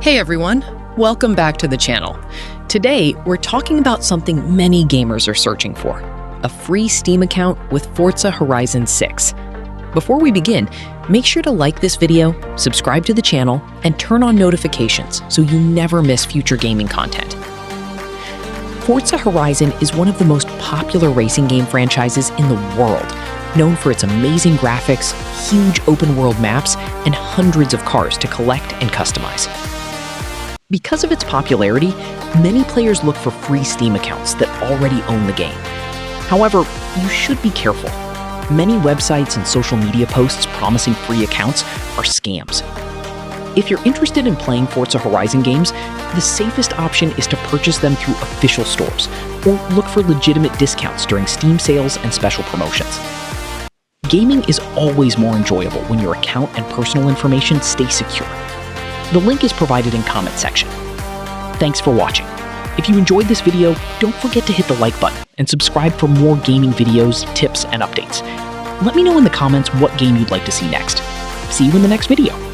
Hey everyone, welcome back to the channel. Today, we're talking about something many gamers are searching for, a free Steam account with Forza Horizon 6. Before we begin, make sure to like this video, subscribe to the channel, and turn on notifications so you never miss future gaming content. Forza Horizon is one of the most popular racing game franchises in the world, known for its amazing graphics, huge open-world maps, and hundreds of cars to collect and customize. Because of its popularity, many players look for free Steam accounts that already own the game. However, you should be careful. Many websites and social media posts promising free accounts are scams. If you're interested in playing Forza Horizon games, the safest option is to purchase them through official stores, or look for legitimate discounts during Steam sales and special promotions. Gaming is always more enjoyable when your account and personal information stay secure. The link is provided in comment section. Thanks for watching. If you enjoyed this video, don't forget to hit the like button and subscribe for more gaming videos, tips, and updates. Let me know in the comments what game you'd like to see next. See you in the next video.